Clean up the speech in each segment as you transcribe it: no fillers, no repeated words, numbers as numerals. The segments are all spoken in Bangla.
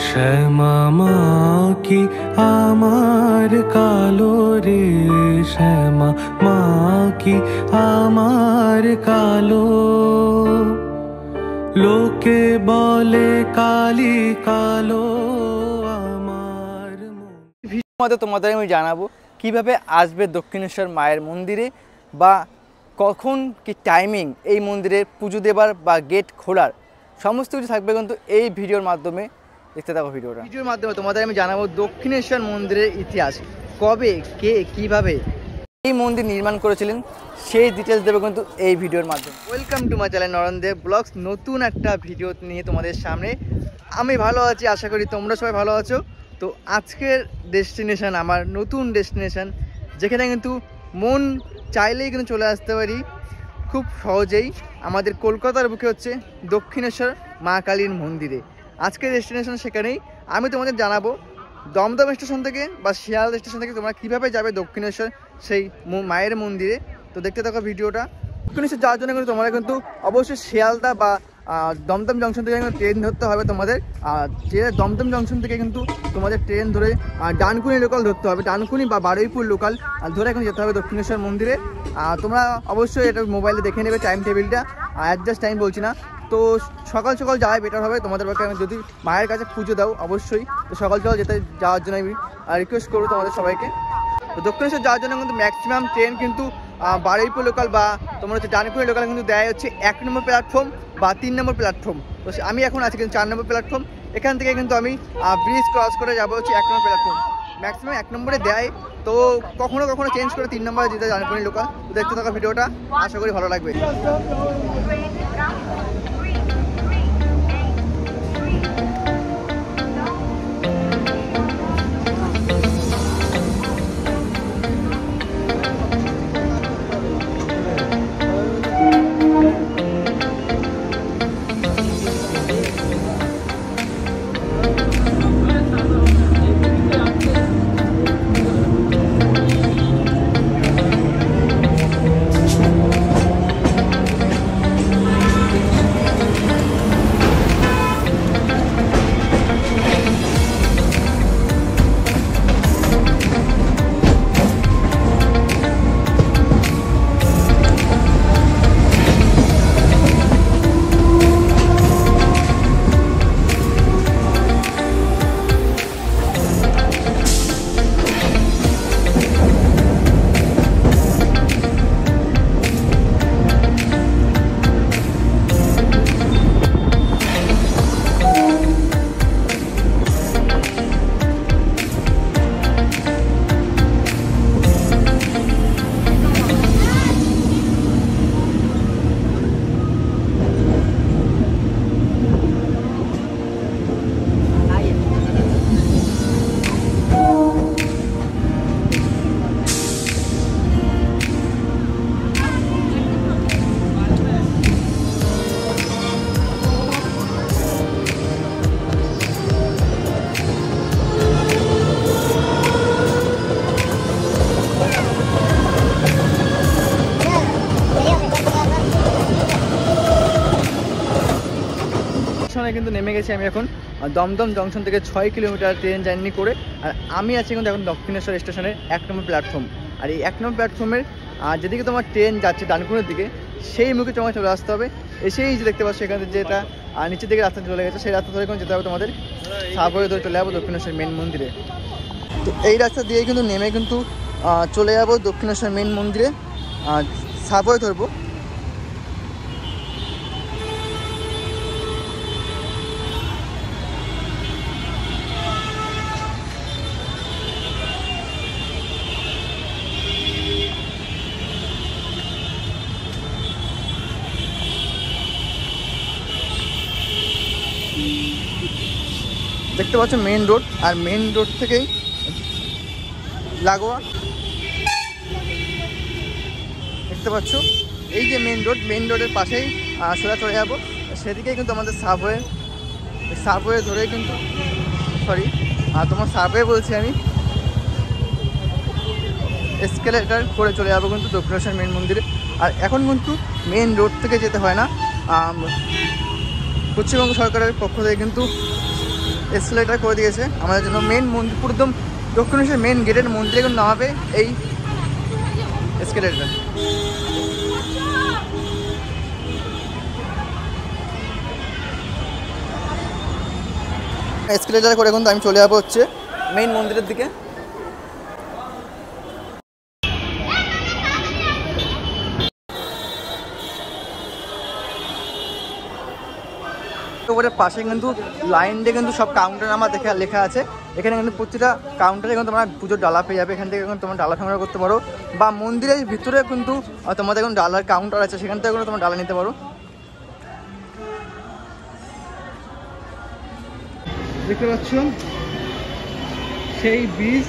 শ্যামা মা কি আমার কালো রে, শ্যামা মা কি আমার কালো, লোকে বলে কালি কালো আমার। ভিডিওর মধ্যে তোমাদের আমি জানাবো কিভাবে আসবে দক্ষিণেশ্বর মায়ের মন্দিরে বা কখন কি টাইমিং এই মন্দিরে পুজো দেবার বা গেট খোলার সমস্ত কিছু থাকবে কিন্তু এই ভিডিওর মাধ্যমে। দেখতে থাকো ভিডিওর মাধ্যমে তোমাদের আমি জানাবো দক্ষিণেশ্বর মন্দিরের ইতিহাস, কবে কে কিভাবে এই মন্দির নির্মাণ করেছিলেন সেই ডিটেলস দেবে কিন্তু এই ভিডিওর মাধ্যমে। Welcome to my channel Naren Dev vlogs. নতুন একটা ভিডিও নিয়ে তোমাদের সামনে। আমি ভালো আছি, আশা করি তোমরা সবাই ভালো আছো। তো আজকের ডেস্টিনেশন আমার নতুন ডেস্টিনেশন, যেখানে কিন্তু মন চাইলেই কিন্তু চলে আসতে পারি খুব সহজেই। আমাদের কলকাতার বুকে হচ্ছে দক্ষিণেশ্বর মা কালীর মন্দিরে। আজকের ডেস্টিনেশন সেখানেই। আমি তোমাদের জানাবো দমদম স্টেশন থেকে বা শিয়ালদা স্টেশন থেকে তোমরা কীভাবে যাবে দক্ষিণেশ্বর সেই মায়ের মন্দিরে। তো দেখতে থাকো ভিডিওটা। দক্ষিণেশ্বর যাওয়ার জন্য কিন্তু তোমরা কিন্তু অবশ্যই শিয়ালদা বা দমদম জংশন থেকে কিন্তু ট্রেন ধরতে হবে তোমাদের। দমদম জংশন থেকে কিন্তু তোমাদের ট্রেন ধরে ডানকুনি লোকাল ধরতে হবে, ডানকুনি বা বারুইপুর লোকাল ধরে এখন যেতে হবে দক্ষিণেশ্বর মন্দিরে। তোমরা অবশ্যই এটা মোবাইলে দেখে নেবে টাইম টেবিলটা, অ্যাডজাস্ট টাইম বলছি না। তো সকাল সকাল যাওয়াই বেটার হবে তোমাদের পক্ষে। আমি যদি মায়ের কাছে পুজো দাও অবশ্যই তো সকাল সকাল যাওয়ার জন্য আমি রিকোয়েস্ট করবো তোমাদের সবাইকে। তো দক্ষিণেশ্বর যাওয়ার জন্য কিন্তু ম্যাক্সিমাম ট্রেন কিন্তু বারুইপুর লোকাল বা তোমার হচ্ছে ডানকুনি লোকাল কিন্তু দেয় হচ্ছে 1 নম্বর প্ল্যাটফর্ম বা 3 নম্বর প্ল্যাটফর্ম। তো আমি এখন আছি কিন্তু 4 নম্বর প্ল্যাটফর্ম। এখান থেকে কিন্তু আমি ব্রিজ ক্রস করে যাবো হচ্ছে 1 নম্বর প্ল্যাটফর্ম। ম্যাক্সিমাম 1 নম্বরে দেয়, তো কখনো কখনো চেঞ্জ করে 3 নম্বরে দিতে ডানকুনি লোকাল। তো দেখতে থাকা ভিডিওটা, আশা করি ভালো লাগবে। কিন্তু নেমে গেছি আমি এখন দমদম জংশন থেকে 6 কিলোমিটার ট্রেন জার্নি করে। আর আমি আছি কিন্তু এখন দক্ষিণেশ্বর স্টেশনের 1 নম্বর প্ল্যাটফর্ম। আর এই 1 নম্বর প্ল্যাটফর্মের যেদিকে তোমার ট্রেন যাচ্ছে ডানকুনির দিকে, সেই মুখে তোমার চলে আসতে হবে। এসেই যে দেখতে পাচ্ছ এখানে যেটা নিচের দিকে রাস্তা চলে গেছে, সেই রাস্তা ধরে কিন্তু যেতে হবে তোমাদের সাবওয়ে ধরে চলে যাবো দক্ষিণেশ্বর মেন মন্দিরে। তো এই রাস্তা দিয়ে কিন্তু নেমে কিন্তু চলে যাবো দক্ষিণেশ্বর মেন মন্দিরে, সাবওয়ে ধরবো। দেখতে পাচ্ছ মেন রোড, আর মেন রোড থেকেই লাগোয়া দেখতে পাচ্ছ এই যে মেন রোড, মেন রোডের পাশেই সোজা চলে যাবো। সেদিকেই কিন্তু আমাদের সাবওয়ে ধরেই কিন্তু তোমার সাবওয়ে বলছি আমি, এসকেলেটার করে চলে যাবো কিন্তু দক্ষিণেশ্বর মেন মন্দিরে। আর এখন কিন্তু মেন রোড থেকে যেতে হয় না, পশ্চিমবঙ্গ সরকারের পক্ষ থেকে কিন্তু এসকেলেটার করে দিয়েছে আমাদের জন্য। মেন মন্দির পুরো একদম দক্ষিণেশ্বর মেন গেটের মন্দিরে কিন্তু নামাবে এই এসকেলেটার। এসকেলেটার করে কিন্তু আমি চলে যাবো হচ্ছে মেইন মন্দিরের দিকে। ওপরের পাশে কিন্তু লাইন দিয়ে কিন্তু সব কাউন্টার আমার লেখা আছে। এখানে কিন্তু প্রতিটা কাউন্টারে কিন্তু তোমরা পুজোর ডালা পেয়ে যাবে। এখান থেকে কিন্তু তোমরা ডালা সংগ্রহ করতে পারো, বা মন্দিরের ভিতরে কিন্তু তোমাদের এখন ডালার কাউন্টার আছে, সেখান থেকে কিন্তু তোমরা ডালা নিতে পারো। দেখতে পাচ্ছ সেই ব্রিজ,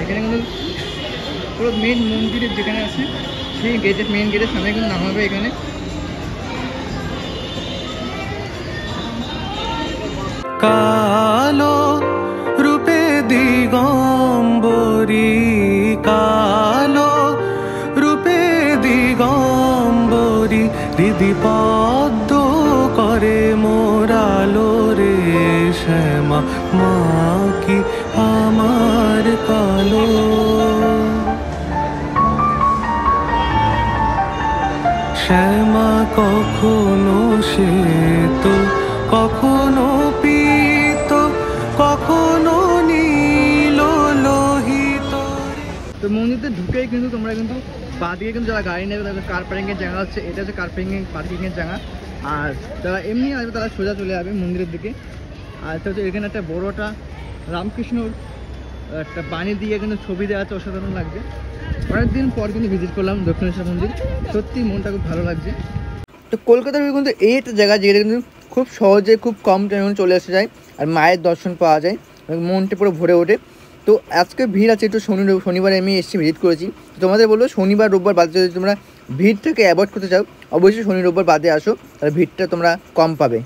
এখানে কিন্তু পুরো মেন মন্দিরের যেখানে আছে সেই গেটের মেন গেটের সামনে কিন্তু নামাবে এখানে। কালো রূপে দিগম্বরী, কালো রূপে দিগম্বরী, হৃদি পদ্ম করে মোরালো রে শ্যামা, মা কি আমার কালো। শ্যামা কখনো শ্বেত, কখনো পীত, কখনো নীল লোহিত। তো মন্দিরতে ঢুকেই কিন্তু তোমরা কিন্তু বাদিকে কিন্তু যারা গাড়ি নেবে তাদের কার পার্কিংয়ের জায়গা হচ্ছে, এটা হচ্ছে কার পার্কিংয়ের জায়গা। আর যারা এমনি আসবে তারা সোজা চলে যাবে মন্দিরের দিকে। আর হচ্ছে এখানে একটা বড় একটা রামকৃষ্ণর একটা বাণী দিয়ে কিন্তু ছবি দেওয়া আছে, অসাধারণ লাগছে। অনেকদিন পর কিন্তু ভিজিট করলাম দক্ষিণেশ্বর মন্দির, সত্যি মনটা খুব ভালো লাগছে। তো কলকাতার কিন্তু এই একটা জায়গা যেটা কিন্তু খুব সহজে খুব কম টাইমে চলে আসা যায়, আর মায়ের দর্শন পাওয়া যায়, মনটা পুরো ভরে ওঠে। তো আজকে ভিড় আছে একটু, শনিবারে আমি এসে ভিজিট করেছি। তো তোমাদের বলবো শনিবার রোববার বাদে যদি তোমরা ভিড়টাকে অ্যাভয়েড করতে চাও, অবশ্যই শনি রোববার বাদে আসো, তাহলে ভিড়টা তোমরা কম পাবে।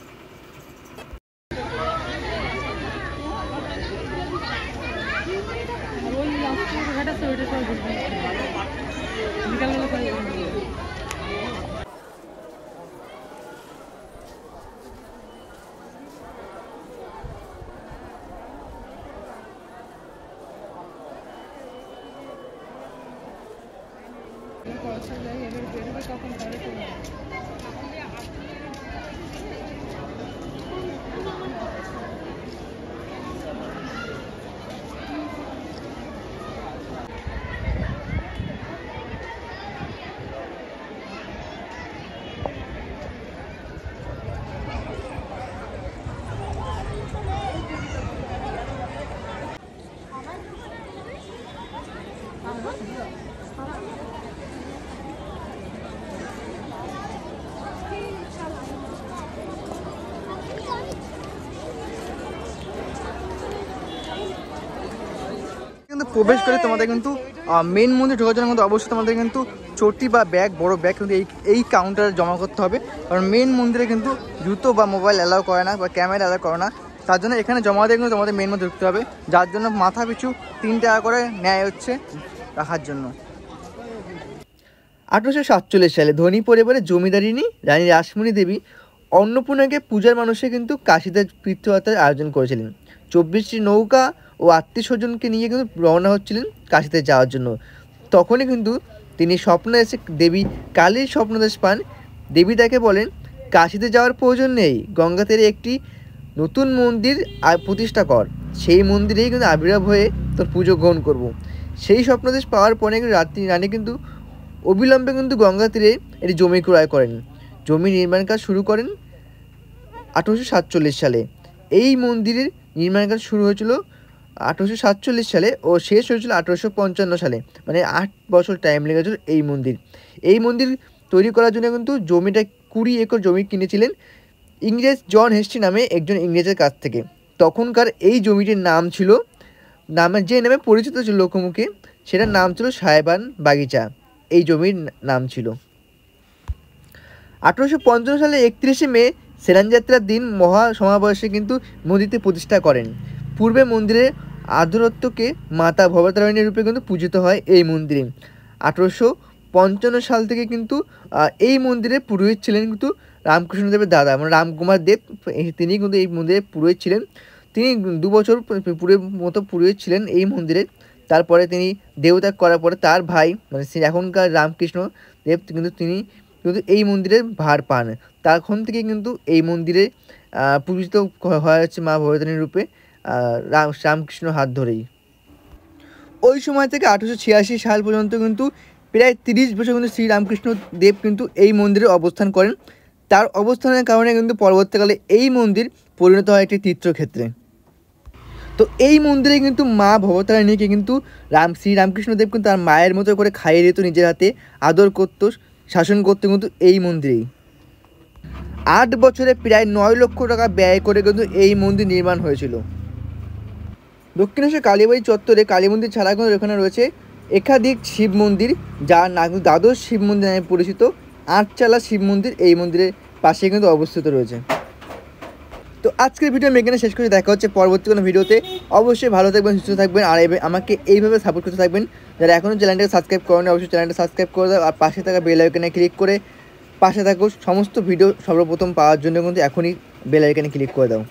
কিন্তু প্রবেশ করে তোমাদের কিন্তু মেন মন্দির ঢোকার জন্য কিন্তু অবশ্যই তোমাদের কিন্তু চটি বা ব্যাগ, বড় ব্যাগ কিন্তু এই কাউন্টারে জমা করতে হবে। কারণ মেন মন্দিরে কিন্তু জুতো বা মোবাইল অ্যালাউ করে না, বা ক্যামেরা অ্যালাউ করে না। তার জন্য এখানে জমা দিয়ে কিন্তু তোমাদের মেন মন্দিরে ঢুকতে হবে, যার জন্য মাথা পিছু 3 টাকা করে নেয় হচ্ছে রাখার জন্য। 1847 সালে ধনী পরিবারের জমিদারিনী রানী রাসমণি দেবী অন্নপূর্ণাকে পূজার মানুষে কিন্তু কাশীতে তীর্থযাত্রার আয়োজন করেছিলেন। 24টি নৌকা ও আত্মীয় স্বজনকে নিয়ে কিন্তু রওনা হচ্ছিলেন কাশীতে যাওয়ার জন্য। তখনই কিন্তু তিনি স্বপ্নে এসে দেবী কালীর স্বপ্নদেশ পান। দেবী তাকে বলেন, কাশীতে যাওয়ার প্রয়োজন নেই, গঙ্গা তীরে একটি নতুন মন্দির প্রতিষ্ঠা কর, সেই মন্দিরেই কিন্তু আবির্ভাব হয়ে তোর পুজো গ্রহণ করব। সেই স্বপ্নদেশ পাওয়ার পরে রানী কিন্তু অবিলম্বে কিন্তু গঙ্গা তীরে এটি জমি ক্রয় করেন, জমি নির্মাণ কাজ শুরু করেন 1847 সালে। এই মন্দিরের নির্মাণ কাজ শুরু হয়েছিল 1847 সালে ও শেষ হয়েছিল 1855 সালে, মানে 8 বছর টাইম লেগেছিল এই মন্দির তৈরি করার জন্য কিন্তু জমিটা 20 একর জমি কিনেছিলেন ইংরেজ জন হেস্টি নামে একজন ইংরেজের কাছ থেকে। তখনকার এই জমিটির নাম ছিল, যে নামে পরিচিত ছিল লোকমুখে, সেটার নাম ছিল সাহেবান বাগিচা, এই জমির নাম ছিল। 1855 সালে 31শে মে সেরানযাত্রার দিন মহা সমাবেশে কিন্তু মন্দিরটি প্রতিষ্ঠা করেন। পূর্বে মন্দিরের আদ্যরত্বকে মাতা ভবতারিণী রূপে কিন্তু পূজিত হয় এই মন্দিরে। 1855 সাল থেকে কিন্তু এই মন্দিরের পুরোহিত ছিলেন কিন্তু রামকৃষ্ণদেবের দাদা মানে রামকুমার দেব, তিনি কিন্তু এই মন্দিরে পুরোহিত ছিলেন। তিনি 2 বছর মতো পুরোহিত ছিলেন এই মন্দিরে। তারপরে তিনি দেহত্যাগ করার পরে তার ভাই মানে এখনকার রামকৃষ্ণ দেব তিনি কিন্তু এই মন্দিরের ভার পান। তখন থেকে কিন্তু এই মন্দিরে পূজিত হয়ে যাচ্ছে মা ভবতারিণী রূপে রামকৃষ্ণ হাত ধরেই। ওই সময় থেকে 1886 সাল পর্যন্ত কিন্তু প্রায় 30 বছর কিন্তু শ্রীরামকৃষ্ণ দেব কিন্তু এই মন্দিরে অবস্থান করেন। তার অবস্থানের কারণে কিন্তু পরবর্তীকালে এই মন্দির পরিণত হয় একটি তীর্থক্ষেত্রে। তো এই মন্দিরে কিন্তু মা ভবতারিণীকে কিন্তু শ্রীরামকৃষ্ণদেব কিন্তু তার মায়ের মতো করে খাইয়ে দিত, নিজের হাতে আদর করতো, শাসন করতো কিন্তু এই মন্দিরেই। 8 বছরে প্রায় 9 লক্ষ টাকা ব্যয় করে কিন্তু এই মন্দির নির্মাণ হয়েছিল। দক্ষিণেশ্বর কালীবাড়ি চত্বরে কালী মন্দির ছাড়া কিন্তু এখানে রয়েছে একাধিক শিব মন্দির, যা দ্বাদশ শিব মন্দির নামে পরিচিত। 8চালা শিব মন্দির এই মন্দিরের পাশে কিন্তু অবস্থিত রয়েছে। তো আজকের ভিডিও আমি এখানে শেষ করে, দেখা হচ্ছে পরবর্তী কোনো ভিডিওতে। অবশ্যই ভালো থাকবেন, সুস্থ থাকবেন, আর আমাকে এইভাবে সাপোর্ট করতে থাকবেন। যারা এখনও চ্যানেলটাকে সাবস্ক্রাইব করেন অবশ্যই চ্যানেলটা সাবস্ক্রাইব করে দাও, আর পাশে থাকা বেল আইকনে ক্লিক করে পাশে থাকো। সমস্ত ভিডিও সর্বপ্রথম পাওয়ার জন্য কিন্তু এখনই বেল আইকনে ক্লিক করে দাও।